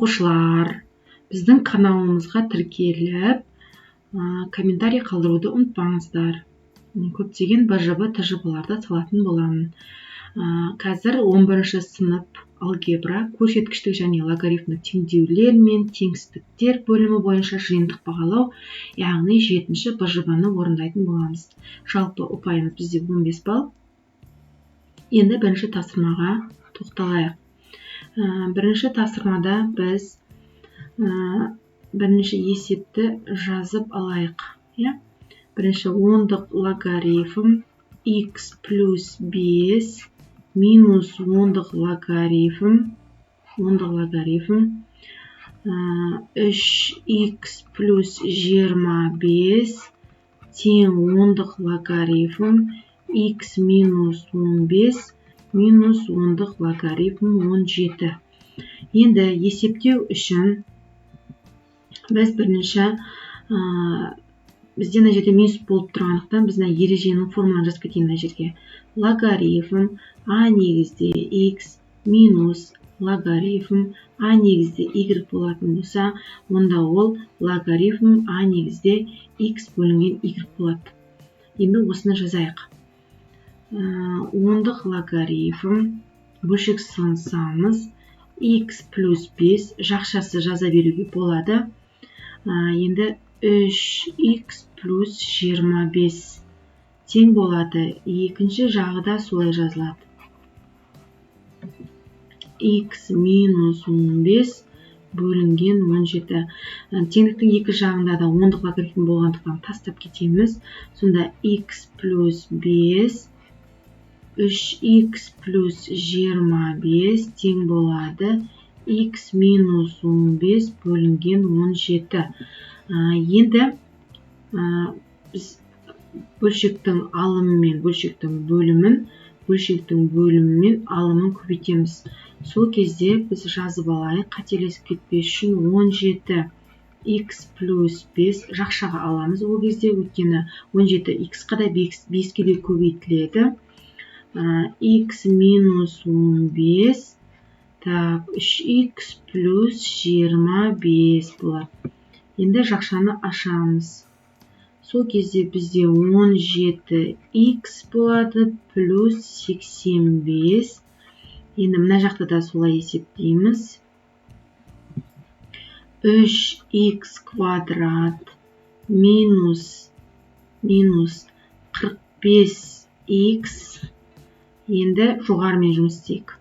оқушылар, біздің каналымызға тіркеліп, комментарий қалдыруды ұмытпаңыздар. Көптеген БЖБ, ТЖБ-ларды салатын боламын. Қазір 11 сынып алгебра, көрсеткіштік және логарифмдік теңдеулер мен теңсіздіктер бөлімі бойынша жиынтық бағалау, яғни 7-ші БЖБ-ны орындайтын боламыз. Жалпы ұпайымыз бізде 15 балл. Енді бірінші тапсырмаға тоқталайық. Бірінші тапсырмада біз бірінші есепті жазып алайық. Бірінші ондық логарифм x плюс 5 минус ондық логарифм 3x плюс 25 тең ондық логарифм x минус 15 минус ондық логарифм 17. Енді есептеу үшін біз бірінші бізде мына жерде минус болып тұрғандықтан біз ереженің формуланы жазып кетейін мына жерге. Логарифм а негізде x минус логарифм а негізде y болатын болса, онда ол логарифм а негізде x бөлінген y болады. Енді осыны жазайық. Ондық логарифм бөлшек салсаңыз x плюс 5 жақшасы жаза беруге болады. Енді 3x плюс 25 тең болады. Екінші жағы да солай жазылады. X минус 15 бөлінген 17. Теңдіктің екі жағында да ондық логарифм болғандықтан тастап кетеміз. Сонда x плюс 5 3x плюс 25 тең болады x минус 15 бөлінген 17. Енді біз бөлшектің алымы мен бөлшектің бөлімі алымын көбейтеміз. Сол кезде біз жазып алайық, қателесіп кетпес үшін 17x плюс 5 жақшаға аламыз. Ол кезде өйткені 17 x-қа да 5-ке де көбейтіледі. X минус 15 3x плюс 25 болады. Енді жақшаны ашамыз. Сол кезде бізде 17x болады плюс 85. Енді мына жақта да солай есептейміз. 3x квадрат минус 45x. Енді жоғарымен жұмыс істейік.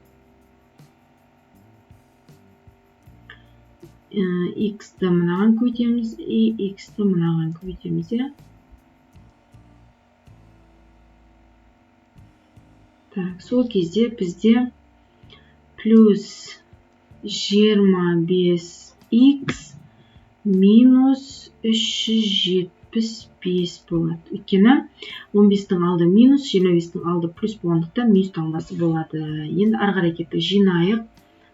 X-ті мынаған көбейтеміз, x-ті мынаған көбейтеміз. Сол кезде бізде плюс 25x минус 375 болады. Өйткені 15-тің алды минус, 25-тің алды плюс болғандықтан минус таңбасы болады. Енді ары қарай кетті. Жинайық.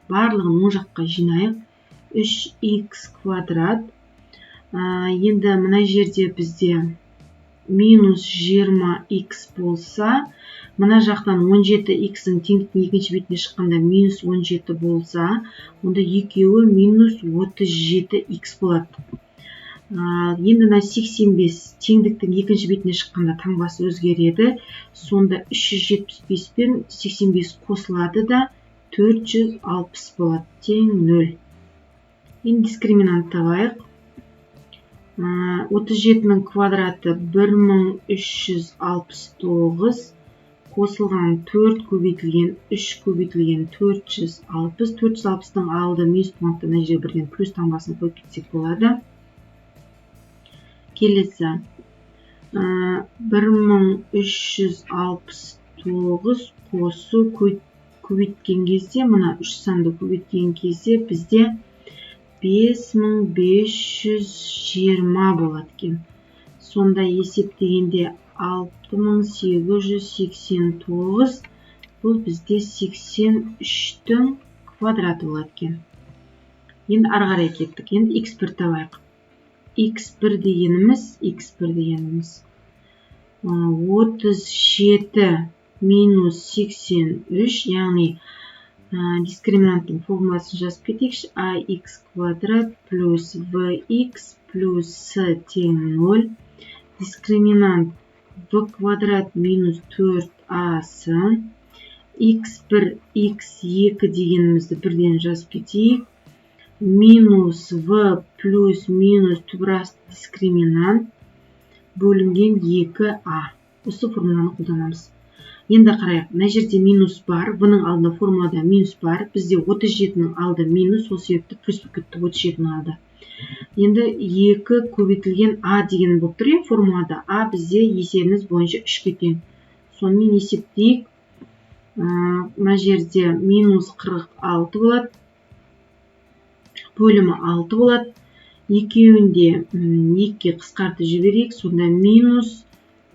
Барлығын оң жаққа жинайық. 3x квадрат. Енді мына жерде бізде минус 20x болса, мына жақтан 17x-ің теңдіктің екінші бетіне шыққанда минус 17 болса, онда екеуі минус 37x болады. Енді 85 теңдіктің екінші бетіне шыққанда таңбасы өзгереді. Сонда 375 пен 85 қосылады да 460 болады. Тең 0. Енді дискриминант табайық. 37-нің квадраты 1369 қосылған 4 көбейтілген 3 көбейтілген 460. 460-тың алды минус болғандықтан мына жерге бірден плюс таңбасын қойып кетсек болады. Келесі 1369 қосу көбейткен кезде, мына 3 санды көбейткен кезде бізде 5520 болады екен. Сонда есептегенде 6889 бұл бізде 83-тің квадраты болады екен. Енді ары қарай кеттік. Енді x1 табайық. x1 дегеніміз 37 минус 83, яғни дискриминанттың формуласын жазып кетейікші. ax квадрат плюс vx плюс с тең 0. Дискриминант v квадрат минус 4ac. x1, x2 дегенімізді бірден жазып кетейік. Минус v плюс минус тубырасты дискриминант бөлінген 2a. Осы формуланы қолданамыз. Енді қарайық, мына жерде минус бар, бұның алдында формулада минус бар. Бізде 37-нің алды минус, сол себепті плюс болып кетті 37-нің алды. Енді 2 көбейтілген a деген болып тұр, формулада a бізде есебіміз бойынша 3-ке тең. Сонымен есептейік. Мына жерде минус 46 болады. Бөлімі 6 болады. Екеуінде 2-ке қысқартып жіберейік. Сонда минус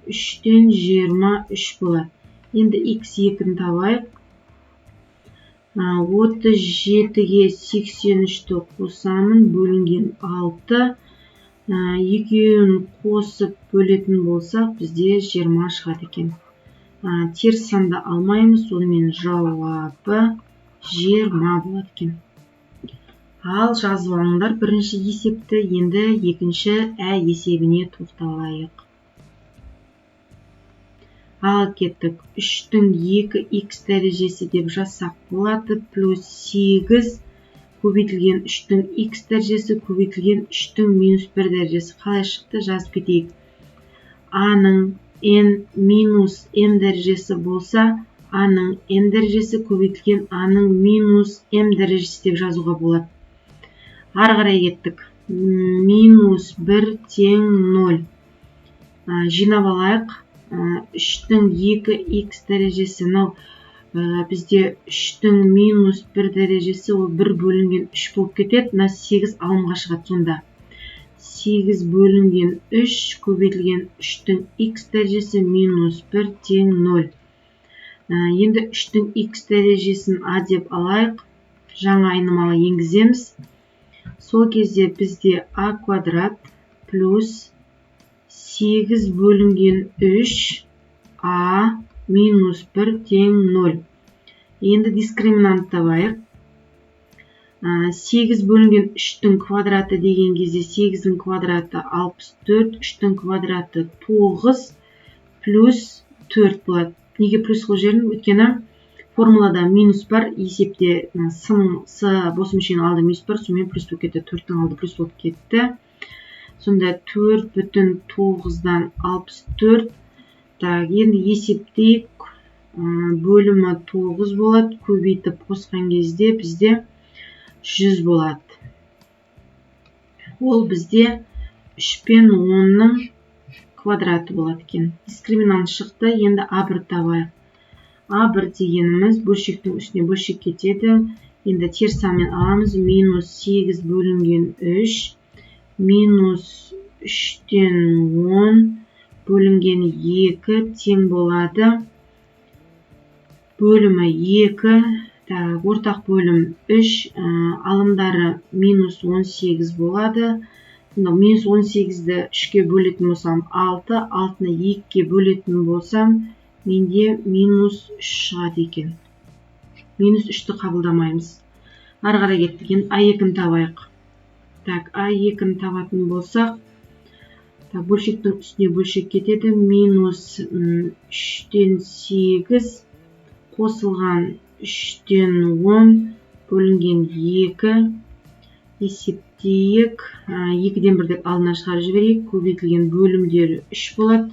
3-тен 23 болады. Енді x2-ні табайық. 37-ге 83-ті қосамын, бөлінген 6. Екеуін қосып бөлетін болсақ, бізде 20 шығады екен. Теріс санды алмаймыз, сонымен жауабы 20 болады екен. Ал жазып алыңдар бірінші есепті, енді екінші ә есебіне тоқталайық. Ал кеттік. 3-тің 2x дәрежесі деп жазсақ болады, плюс 8 көбейтілген 3-тің x дәрежесі көбейтілген 3-тің минус 1 дәрежесі. Қалай шықты? Жазып кетейік. a-ның n минус m дәрежесі болса, a-ның n дәрежесі көбейтілген a-ның минус m дәрежесі деп жазуға болады. Ары қарай кеттік. Минус 1 тең 0. Жинап алайық. 3-тің 2x дәрежесі, бізде 3-тің минус 1 дәрежесі, ол 1 бөлінген 3 болып кетеді. 8 алымға шығады сонда. 8 бөлінген 3 көбейтілген 3-тің x дәрежесі минус 1 тең 0. Енді 3-тің x дәрежесін a деп алайық. Жаңа айнымалы енгіземіз. Сол кезде бізде a квадрат плюс 8 бөлінген 3 a минус 1 тең 0. Енді дискриминант табайық. 8 бөлінген 3-тің квадраты деген кезде 8-дің квадраты 64, 3-тің квадраты 9 плюс 4 болады. Неге плюс қол жерін? Өйткені формулада минус бар, есепте с бос мүшенің алды минус бар, сонымен плюс болып кетті. 4-тің алды плюс болып кетті. Сонда 4,9-дан 64. Енді есептейік. Бөлімі 9 болады. Көбейтіп қосқан кезде бізде 100 болады. Ол бізде 3 пен 10-ның квадраты болады екен. Дискриминант шықты. Енді a1 табайық. a1 дегеніміз бөлшектің үстіне бөлшек кетеді. Енді теріс санмен аламыз. Минус 8 бөлінген 3. Минус 3-тен 10 бөлінген 2 тең болады. Бөлімі 2. Ортақ бөлім 3. Алымдары минус 18 болады. Минус 18-ді 3-ке бөлетін болсам 6. 6-ны 2-ке бөлетін болсам, менде минус 3 шығады екен. Минус 3-ті қабылдамаймыз. Ары қарай кеттік. a2-ні табайық. a2-ні табатын болсақ, бөлшектің үстіне бөлшек кетеді. Минус 3-тен 8 қосылған 3-тен 10 бөлінген 2. Есептейік. 2-ден 1-ден алдына шығарып жіберейік. Көбейтілген бөлімдері 3 болады.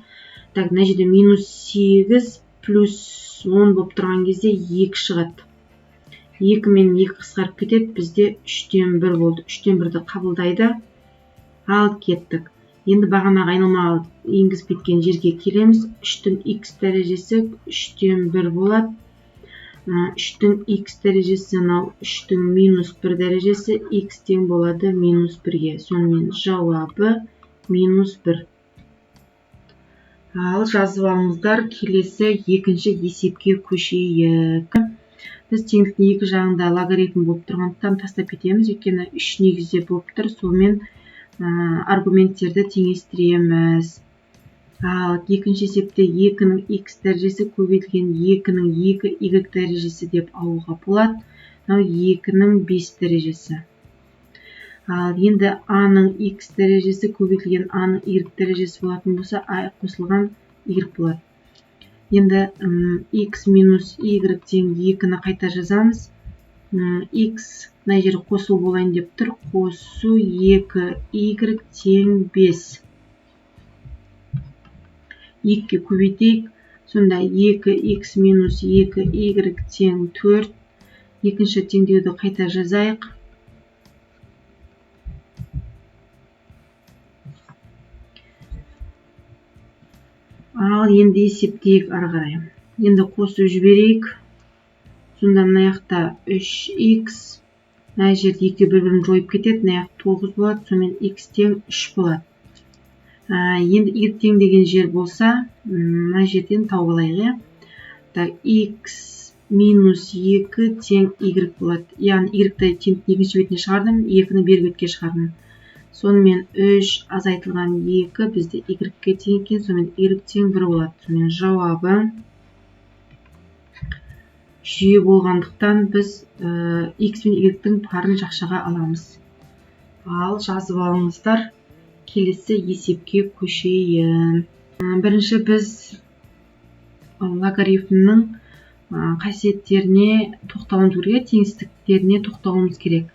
Мына жерде минус 8 плюс 10 болып тұрған кезде 2 шығады. 2 мен 2 қысқарып кетеді. Бізде 3-тен 1 болды. 3-тен 1-ді қабылдайды. Ал кеттік. Енді бағанағы айнымалы енгізіп кеткен жерге келеміз. 3-тің x дәрежесі 3-тен 1 болады. 3-тің x дәрежесі 3-тің минус 1 дәрежесі x тең болады минус 1-ге. Сонымен жауабы минус 1. Ал жазып алыңыздар, келесі екінші есепке көшейік. Біз теңдіктің екі жағында логарифм болып тұрғандықтан тастап кетеміз, өйткені 3 негізде болып тұр, сонымен аргументтерді теңестіреміз. Ал екінші есепте 2-нің x дәрежесі көбейтілген 2-нің 2y дәрежесі деп алуға болады. мынау 2-нің 5 дәрежесі. Ал енді А-ның X дәрежесі көбейтілген А-ның Y дәрежесі болатын болса, А қосылған Y болады. Енді X минус Y тең 2-ні қайта жазамыз. X мына жері қосылу болайын деп тұр. Қосу 2Y тең 5. 2-ге көбейтейік. Сонда 2x минус 2y тең 4. Екінші теңдеуді қайта жазайық. Ал енді есептейік ары қарай. Енді қосып жіберейік. Сонда мына жақта 3x. Мына жерде 2 бір-бірін жойып кетеді. Мына жақта 9 болады. Сонымен x тең 3 болады. Енді y тең деген жер болса, мына жерден тауып алайық. X минус 2 тең y болады. Яғни y-ді теңдіктің екінші бетіне шығардым, 2-ні бер бетке шығардым. Сонымен 3 азайтылған 2 бізде y-ге тең екен, сонымен y тең 1 болады. Сонымен жауабы жүйе болғандықтан біз x пен y-дің парын жақшаға аламыз. Ал жазып алыңыздар. Келесі есепке көшейін. Бірінші біз логарифмнің қасиеттеріне тоқтауымыз керек, теңсіздіктеріне тоқтауымыз керек.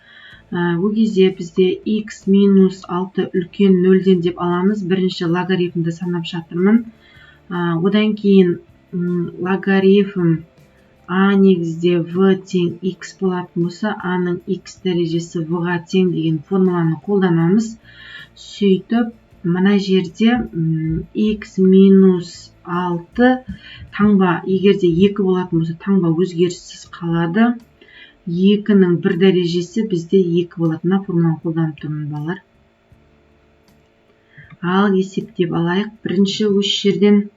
Бұл кезде бізде x минус 6 үлкен 0-ден деп аламыз. Бірінші логарифмді санап жатырмын. Одан кейін логарифм a негізде v тең x болатын болса, a-ның x дәрежесі v-ға тең деген формуланы қолданамыз. Сөйтіп, мына жерде x минус 6 таңба, егерде 2 болатын болса, таңба өзгеріссіз қалады. 2-нің 1 дәрежесі бізде 2 болады. Мына формуланы қолданып тұрмын, балалар. Ал есептеп алайық. Бірінші осы жерден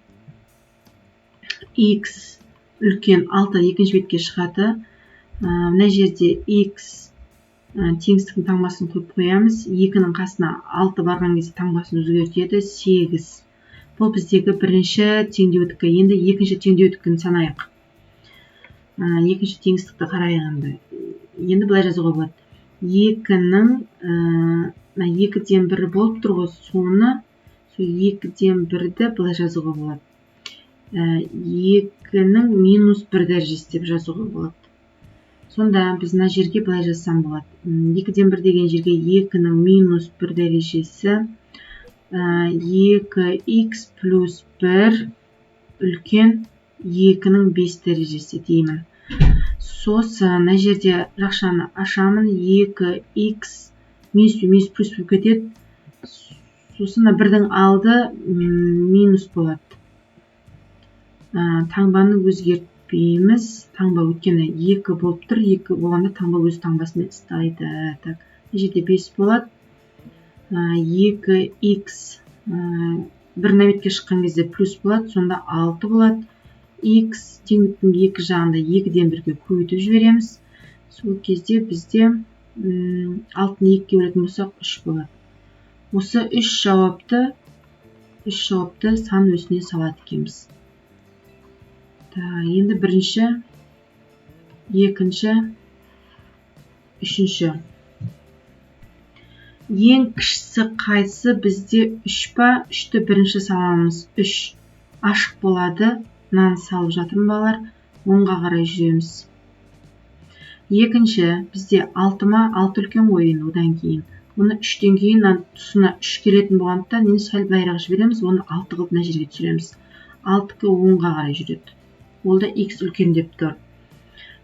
x үлкен 6 екінші бетке шығады. Мына жерде x теңсіздіктің таңбасын қойып қоямыз. 2-нің қасына 6 барған кезде таңбасын өзгертеді. 8. Бұл біздегі бірінші теңдеудікі. Енді екінші теңдеудікін санайық. Екінші теңсіздікті қарайғанда. Енді былай жазуға болады. 2-нің 2-ден 1 болып тұр ғой, соны 2-ден 1-ді былай жазуға болады. 2-нің минус 1 дәрежесі деп жазуға болады. Сонда біз мына жерге былай жазсам болады. 2-ден 1 деген жерге 2-нің минус 1 дәрежесі 2x плюс 1 үлкен 2-нің 5 дәрежесі деймін. Сосын мына жерде жақшаны ашамын. 2x минус плюс болып кетеді. Сосын 1-дің алды минус болады. Таңбаны өзгертпейміз. Таңба өткені 2 болып тұр. 2 болғанда таңба өз таңбасымен ұстайды. Мына жерде 5 болады. 2x бір бетке шыққан кезде плюс болады. Сонда 6 болады. X теңдіктің екі жағында 2-ден 1-ге көбейтіп жібереміз. Сол кезде бізде 6-ны 2-ге бөлетін болсақ 3 болады. Осы 3 жауапты сан өсіне салады екенбіз. Енді бірінші, екінші, үшінші. Ең кішісі қайсы? Бізде 3 па? 3-ті бірінші саламыз. 3 ашық болады. Мынаны салып жатырмын, балалар. 10-ға қарай жүреміз. Екінші, бізде 6 ма? 6 үлкен ойын одан кейін. Оны 3-тен кейін тұсына 3 келетін болғандықтан енді сәл былайырақ жібереміз. Оны 6 қылып мына жерге түсіреміз. 6-кі 10-ға қарай жүреді. Ол да x үлкен деп тұр.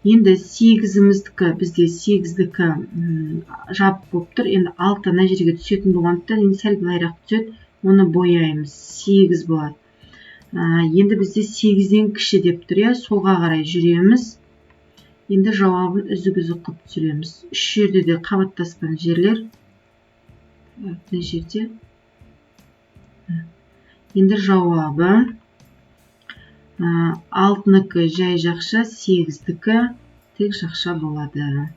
Енді 8-іміздікі, бізде 8-дікі жабық болып тұр. Енді 6 мына жерге түсетін болғандықтан енді сәл былайырақ түседі. Оны бояймыз. 8 болады. Енді бізде 8-ден кіші деп тұр. Солға қарай жүреміз. Енді жауабын үзік-үзік қылып түсіреміз. Үш жерде де қабаттасқан жерлер. Мына жерде. Енді жауабы 6-нікі жай жақша, 8-дікі тек жақша болады.